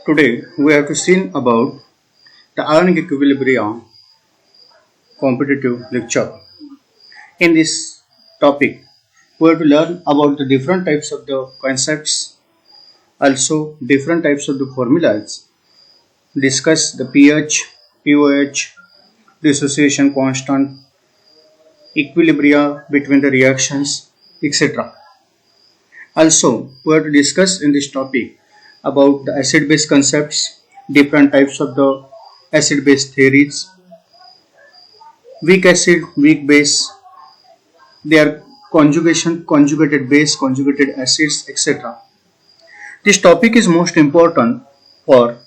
Today we have to see about the ionic equilibrium competitive lecture. In this topic, we have to learn about the different types of the concepts, also different types of the formulas, discuss the pH, pOH, dissociation constant, equilibria between the reactions, etc. Also, we have to discuss in this topic about the acid-base concepts, different types of the acid-base theories, weak acid, weak base, their conjugation, conjugated base, conjugated acids, etc. This topic is most important for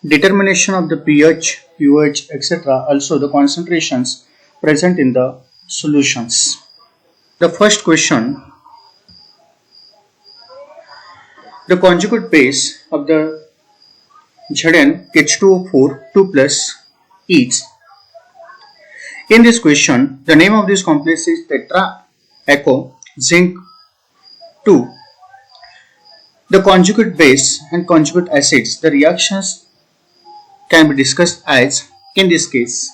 determination of the pH, pOH, etc. Also the concentrations present in the solutions. The first question, the conjugate base of the Zn H2O4 2 plus is. In this question, the name of this complex is tetra echo zinc 2. The conjugate base and conjugate acids, the reactions can be discussed as, in this case,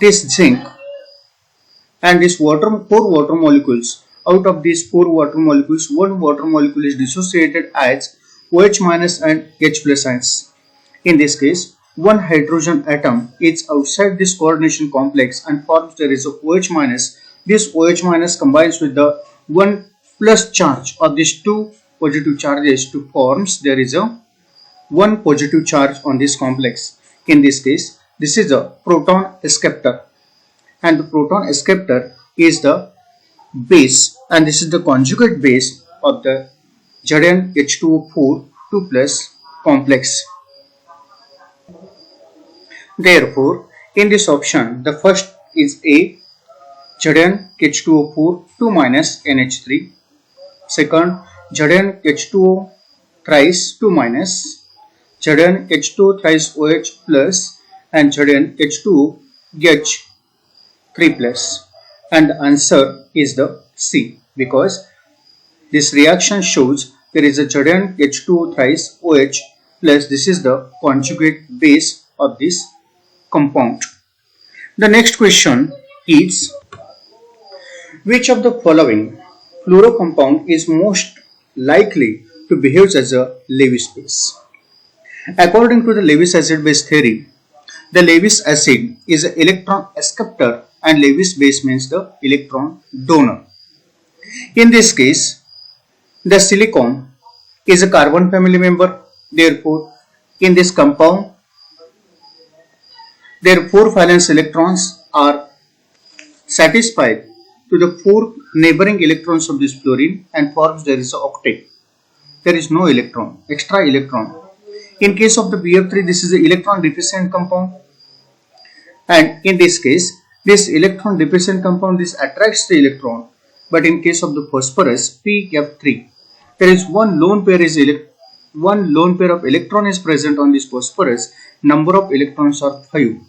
this zinc and this four water molecules. Out of these 4 water molecules, 1 water molecule is dissociated as OH minus and H plus ions. In this case, 1 hydrogen atom is outside this coordination complex and forms there is a OH minus. This OH minus combines with the 1 plus charge of these 2 positive charges to forms there is a 1 positive charge on this complex. In this case, this is a proton acceptor, and the proton acceptor is the base, and this is the conjugate base of the Zn H2O4 2 plus complex. Therefore, in this option, the first is A, Zn H2O4 2 minus NH3. Second, Zn H2O thrice 2 minus, Zn H2O thrice OH plus, and Zn H2O H 3 plus. And the answer is the C, because this reaction shows there is a Zn H2O thrice OH plus, this is the conjugate base of this compound. The next question is, which of the following fluorocompound is most likely to behave as a Lewis base? According to the Lewis acid base theory, the Lewis acid is an electron acceptor and Lewis base means the electron donor. In this case, the silicon is a carbon family member. Therefore, in this compound, their 4 valence electrons are satisfied to the 4 neighboring electrons of this fluorine and forms there is an octet. There is no electron, extra electron. In case of the BF3, this is an electron deficient compound, and in this case, this electron deficient compound, this attracts the electron. But in case of the phosphorus PF3, there is one lone pair of electron is present on this phosphorus. Number of electrons are 5.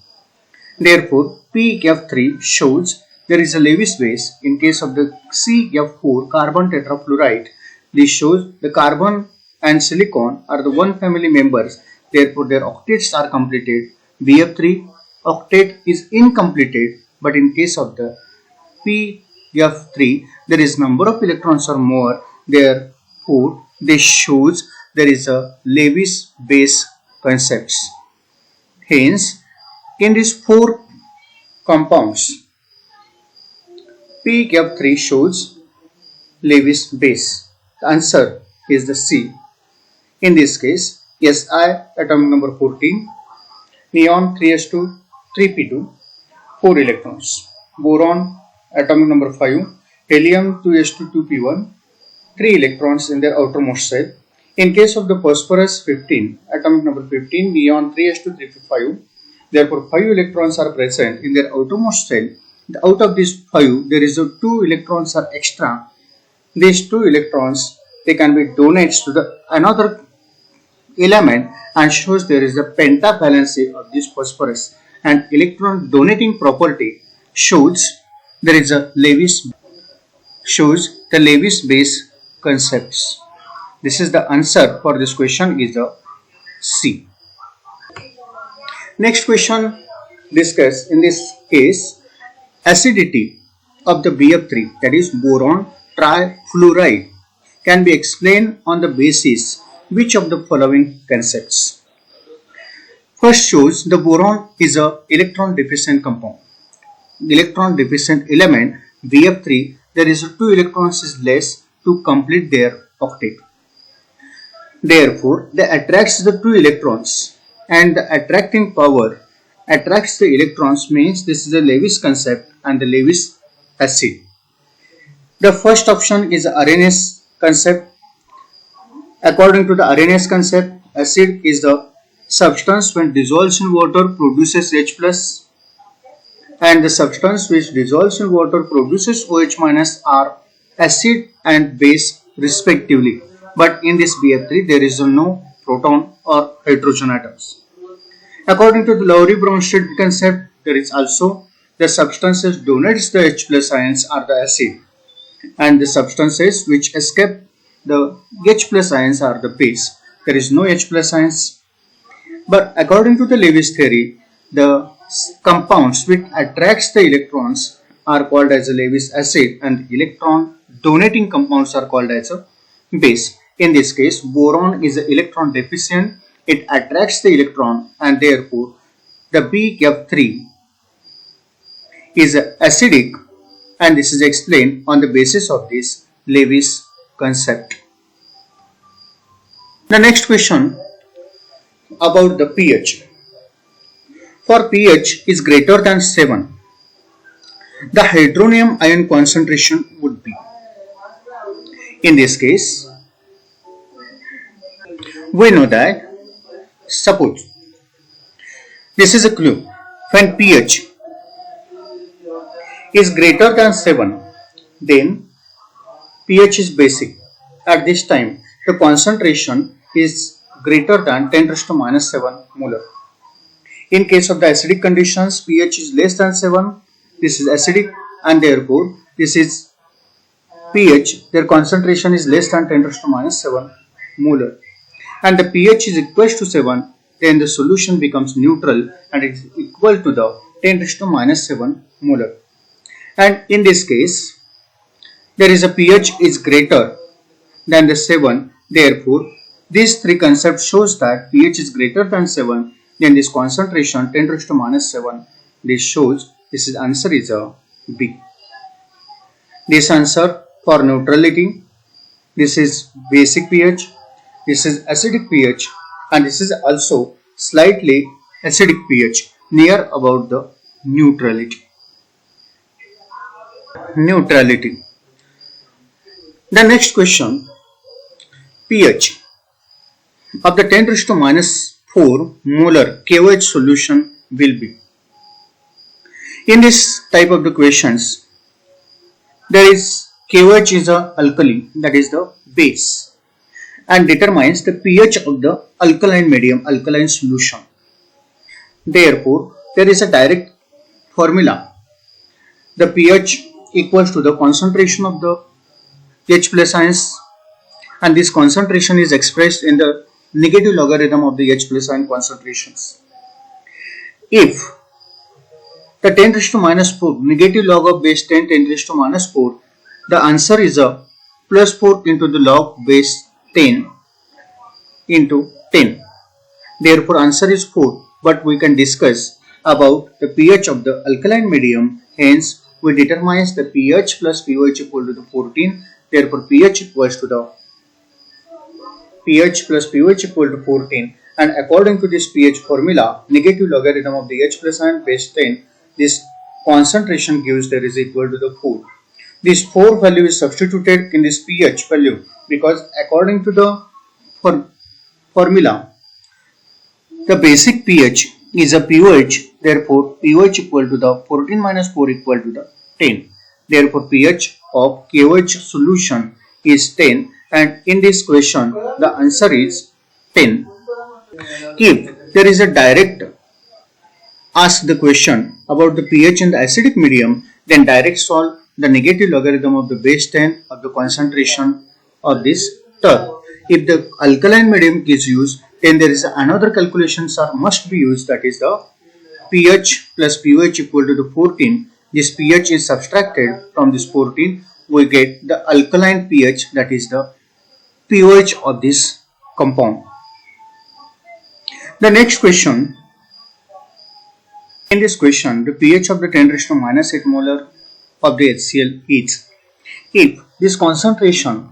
Therefore, PF3 shows there is a Lewis base. In case of the CF4 carbon tetrafluoride, this shows the carbon and silicon are the one family members. Therefore, their octets are completed. BF3 octet is incompleted, but in case of the PF3, there is number of electrons are more. Therefore, this shows there is a Lewis base concepts. Hence, in these 4 compounds, PF3 shows Lewis base. The answer is the C. In this case, Si atomic number 14, neon 3s2 3p2, 4 electrons. Boron atomic number 5, helium 2s2 2p1, 3 electrons in their outermost shell. In case of the phosphorus 15, atomic number 15, neon 3s2 3p5, therefore 5 electrons are present in their outermost shell. Out of these 5, there is a 2 electrons are extra. These 2 electrons, they can be donated to the another element and shows there is a pentavalency of this phosphorus, and electron donating property shows there is a Lewis, shows the Lewis base concepts. This is the answer for this question is the C. Next question discussed in this case, acidity of the BF3, that is boron trifluoride, can be explained on the basis which of the following concepts. First shows the boron is a electron deficient compound. The electron deficient element BF3, there is 2 electrons is less to complete their octet. Therefore, they attracts the 2 electrons, and the attracting power attracts the electrons, means this is a Lewis concept and the Lewis acid. The first option is Arrhenius concept. According to the Arrhenius concept, acid is the substance when dissolves in water produces H plus, and the substance which dissolves in water produces OH minus are acid and base respectively. But in this BF3 there is no proton or hydrogen atoms. According to the Lowry-Bronsted concept, there is also the substances donates the H plus ions are the acid, and the substances which escape the H plus ions are the base. There is no H plus ions. But according to the Lewis theory, the compounds which attracts the electrons are called as a Lewis acid, and electron donating compounds are called as a base. In this case, boron is electron deficient. It attracts the electron, and therefore the BF3 is acidic, and this is explained on the basis of this Lewis concept. The next question about the pH. For pH is greater than 7, the hydronium ion concentration would be. In this case, we know that, suppose, this is a clue, when pH is greater than 7, then pH is basic. At this time, the concentration is greater than 10 raised to minus 7 molar. In case of the acidic conditions, pH is less than 7, this is acidic, and therefore this is pH, their concentration is less than 10 raised to minus 7 molar. And the pH is equal to 7, then the solution becomes neutral and it is equal to the 10 raised to minus 7 molar. And in this case, there is a pH is greater than the 7, therefore these three concepts shows that pH is greater than 7, then this concentration 10 raised to minus 7, this shows this is answer is a B. This answer for neutrality, this is basic pH, this is acidic pH, and this is also slightly acidic pH, near about the neutrality. Neutrality. The next question, pH of the 10 raised to minus 4 molar KOH solution will be. In this type of the questions, there is KOH is a alkali, that is the base, and determines the pH of the alkaline medium, alkaline solution. Therefore, there is a direct formula. The pH equals to the concentration of the H plus ions, and this concentration is expressed in the negative logarithm of the H plus ion concentrations. If the 10 raised to minus 4 negative log of base 10 raised to minus 4, the answer is a plus 4 into the log base 10 into 10. Therefore, answer is 4. But we can discuss about the pH of the alkaline medium. Hence, we determine the pH plus pOH equal to the 14. Therefore, pH equals to the pH plus pOH equal to 14. And according to this pH formula, negative logarithm of the H plus ion base 10, this concentration gives there is equal to the 4. This 4 value is substituted in this pH value because according to the formula, the basic pH is a pOH, therefore pOH equal to the 14 minus 4 equal to the 10. Therefore pH of KOH solution is 10, and in this question the answer is 10. If there is a direct ask the question about the pH in the acidic medium, then direct solve the negative logarithm of the base 10 of the concentration of this term. if the alkaline medium is used, then there is another calculations are must be used, that is the pH plus pH equal to the 14. This pH is subtracted from this 14. We get the alkaline pH, that is the pH of this compound. The next question. In this question, the pH of the 10 raised to minus 8 molar of the HCl is, if this concentration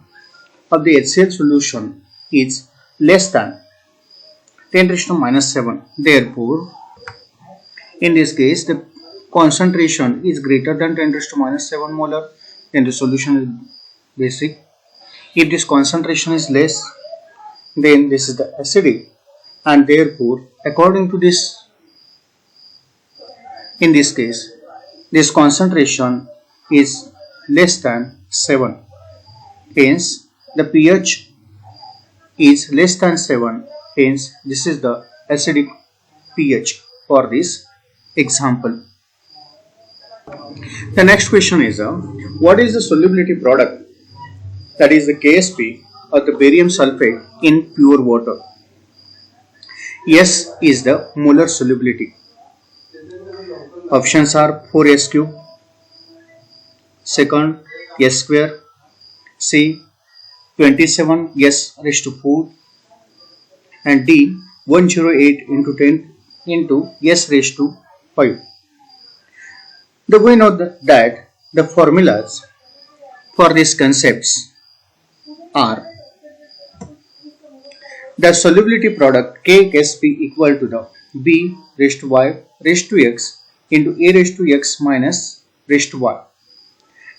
of the HCl solution is less than 10 raised to minus 7, therefore in this case the concentration is greater than 10 raised to minus 7 molar, then the solution is basic. If this concentration is less, then this is the acidic, and therefore according to this, in this case this concentration is less than 7, hence the pH is less than 7, hence this is the acidic pH for this example. The next question is what is the solubility product, that is the KSP of the barium sulfate in pure water? S is the molar solubility. Options are 4s cube, second s square, C 27 s raised to 4, and D 108 into 10 into s raised to 5. The we know that the formulas for these concepts are the solubility product KSP equal to the B raised to y raised to x into a raised to x minus raised to y.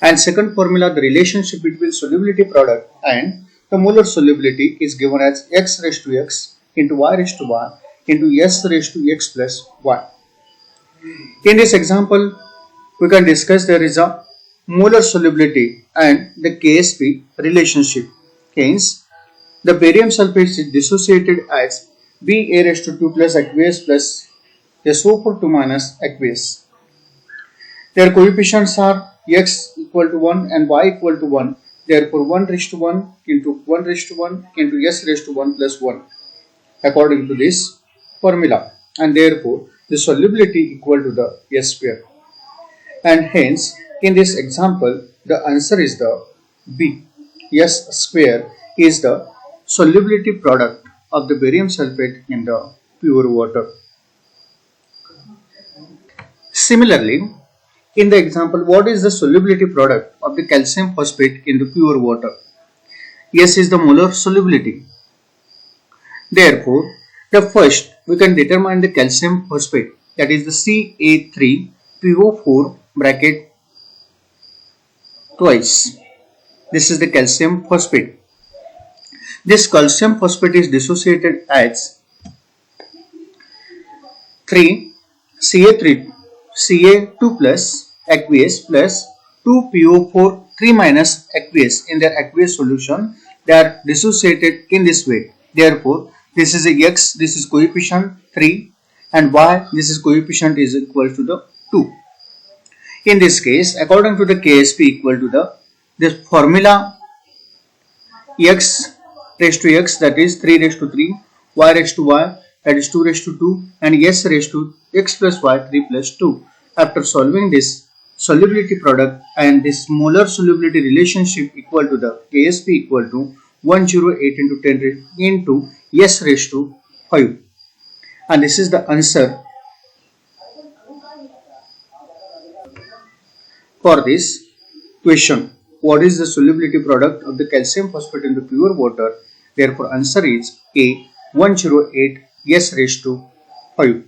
And second formula, the relationship between solubility product and the molar solubility is given as x raised to x into y raised to y into s raised to x plus y. In this example, we can discuss there is a molar solubility and the KSP relationship. Hence, the barium sulfate is dissociated as Ba raised to 2 plus aqueous plus SO4 2 minus aqueous. Their coefficients are x equal to 1 and y equal to 1. Therefore, 1 raised to 1 into 1 raised to 1 into s raised to 1 plus 1 according to this formula, and therefore the solubility equal to the s square. And hence, in this example, the answer is the B. S square is the solubility product of the barium sulfate in the pure water. Similarly, in the example, what is the solubility product of the calcium phosphate in the pure water? S is the molar solubility. Therefore, the first we can determine the calcium phosphate, that is the Ca3PO4 bracket twice. This is the calcium phosphate. This calcium phosphate is dissociated as 3 Ca2 plus aqueous plus 2PO4 3 minus aqueous. In their aqueous solution, they are dissociated in this way. Therefore, this is a x, this is coefficient 3, and y, this is coefficient is equal to the 2. In this case, according to the KSP equal to the this formula, x raised to x, that is 3 raised to 3, y raised to y, that is 2 raised to 2, and s raised to x plus y 3 plus 2. After solving this solubility product and this molar solubility relationship equal to the KSP equal to 108 into 10 into s raised to 5. And this is the answer for this question. What is the solubility product of the calcium phosphate in the pure water? Therefore, answer is A 108 s raised to 5.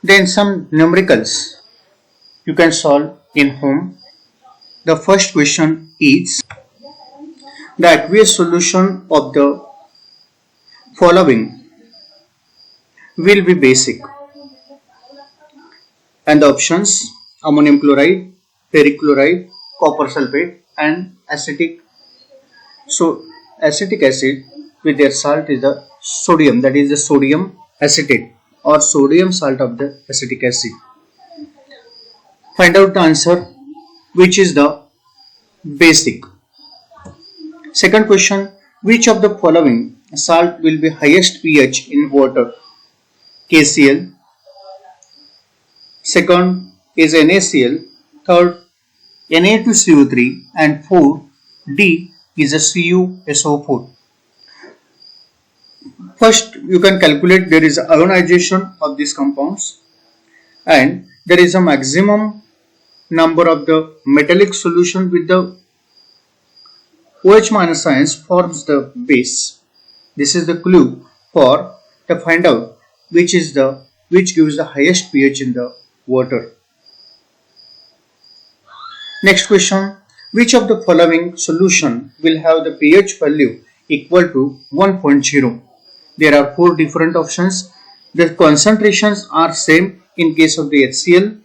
Then some numericals you can solve in home. The first question is the aqueous solution of the following will be basic, and the options: ammonium chloride, perchloride, copper sulfate, and acetic. So acetic acid with their salt is the sodium, that is the sodium acetate or sodium salt of the acetic acid. Find out the answer which is the basic. Second question, which of the following salt will be highest pH in water? KCl. Second is NaCl. Third, Na2CO3, and fourth, D is a CuSO4. First, you can calculate there is ionization of these compounds, and there is a maximum number of the metallic solution with the OH minus ions forms the base. This is the clue for to find out which gives the highest pH in the water. Next question, which of the following solution will have the pH value equal to 1.0? There are four different options. The concentrations are same in case of the HCl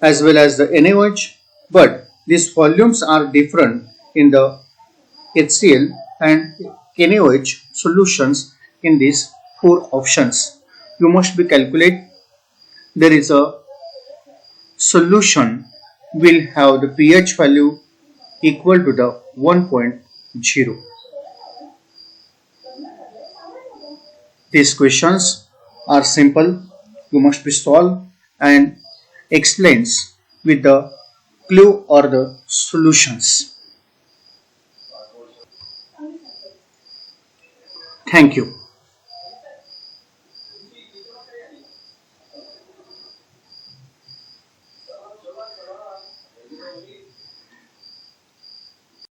as well as the NaOH, but these volumes are different in the HCl and NaOH solutions in these four options. You must be calculate there is a solution will have the pH value equal to the 1.0. These questions are simple. You must be solved and explains with the clue or the solutions. Thank you.